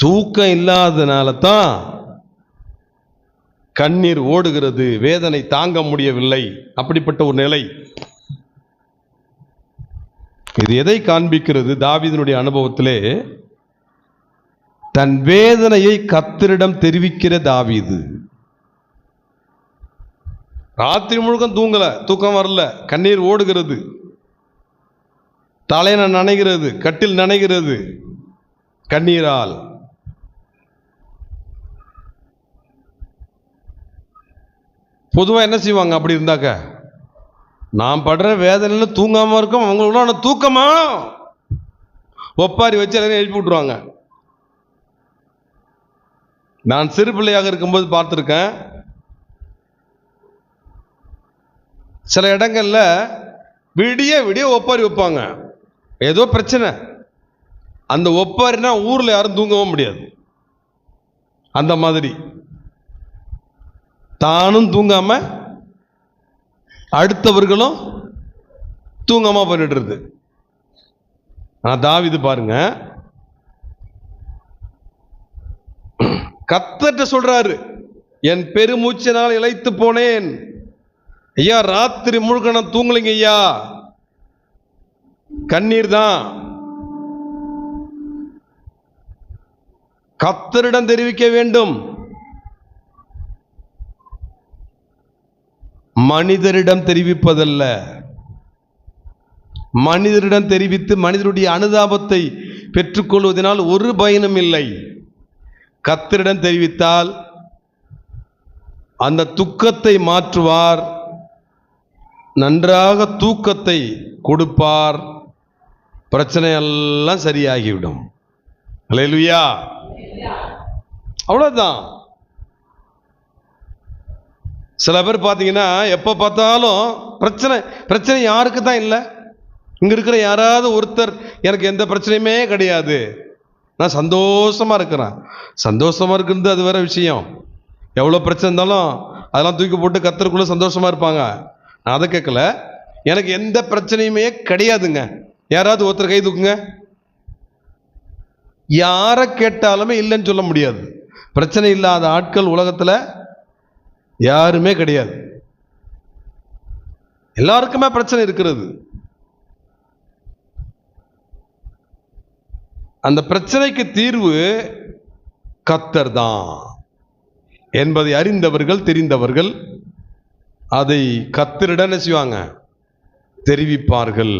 தூக்கம் இல்லாதனால தான் கண்ணீர் ஓடுகிறது, வேதனை தாங்க முடியவில்லை. அப்படிப்பட்ட ஒரு நிலை. இது எதை காண்பிக்கிறது? தாவீதினுடைய அனுபவத்திலே தன் வேதனையை கர்த்தரிடம் தெரிவிக்கிற தாவீது. ராத்திரி முழுக்க தூங்கல, தூக்கம் வரல, கண்ணீர் ஓடுகிறது, தலையில நனைகிறது, கட்டில் நனைகிறது கண்ணீரால். பொதுவாக என்ன செய்வாங்க அப்படி இருந்தாக்க? நான் படுற வேதனையில தூங்காம இருக்கும், அவங்களோட தூக்கமா ஒப்பாரி வச்சு எல்லாரும் எழுப்பி விட்டுருவாங்க. நான் சிறு பிள்ளையாக இருக்கும்போது பார்த்துருக்கேன். சில இடங்கள்ல விடிய விடிய ஒப்பாரி வைப்பாங்க. ஏதோ பிரச்சனை, அந்த ஒப்பாரினா ஊர்ல யாரும் தூங்கவும் முடியாது. அந்த மாதிரி தானும் தூங்காம அடுத்தவர்களும் தூங்காம பண்ணிடுறது. தாவீது பாருங்க, கர்த்தர்ட்ட சொல்றாரு, என் பெருமூச்சினால் இளைத்து போனேன் ஐயா, ராத்திரி முழுக்க நான் தூங்கலைங்க ஐயா, கண்ணீர் தான். கர்த்தரிடம் தெரிவிக்க வேண்டும், மனிதரிடம் தெரிவிப்பதல்ல. மனிதரிடம் தெரிவித்து மனிதருடைய அனுதாபத்தை பெற்றுக்கொள்வதனால் ஒரு பயனும் இல்லை. கர்த்தரிடம் தெரிவித்தால் அந்த துக்கத்தை மாற்றுவார், நன்றாக தூக்கத்தை கொடுப்பார், பிரச்சனை எல்லாம் சரியாகிவிடும். அல்லேலூயா. அவ்வளவுதான். சில பேர் பார்த்தீங்கன்னா எப்போ பார்த்தாலும் பிரச்சனை. பிரச்சனை யாருக்கு தான் இல்லை? இங்கே இருக்கிற யாராவது ஒருத்தர் எனக்கு எந்த பிரச்சனையுமே கிடையாது, நான் சந்தோஷமாக இருக்கிறேன். சந்தோஷமாக இருக்கிறது அது வேற விஷயம். எவ்வளோ பிரச்சனை இருந்தாலும் அதெல்லாம் தூக்கி போட்டு கர்த்தருக்குள்ளே சந்தோஷமாக இருப்பாங்க. நான் அதை கேட்கல. எனக்கு எந்த பிரச்சனையுமே கிடையாதுங்க. யாராவது ஒருத்தர் கை தூக்குங்க. யாரை கேட்டாலுமே இல்லைன்னு சொல்ல முடியாது. பிரச்சனை இல்லாத ஆட்கள் உலகத்தில் யாருமே கிடையாது. எல்லாருக்குமே பிரச்சனை இருக்கிறது. அந்த பிரச்சனைக்கு தீர்வு கர்த்தர் தான் என்பதை அறிந்தவர்கள், தெரிந்தவர்கள் அதை கர்த்தரிடம் என்ன செய்வாங்க? தெரிவிப்பார்கள்.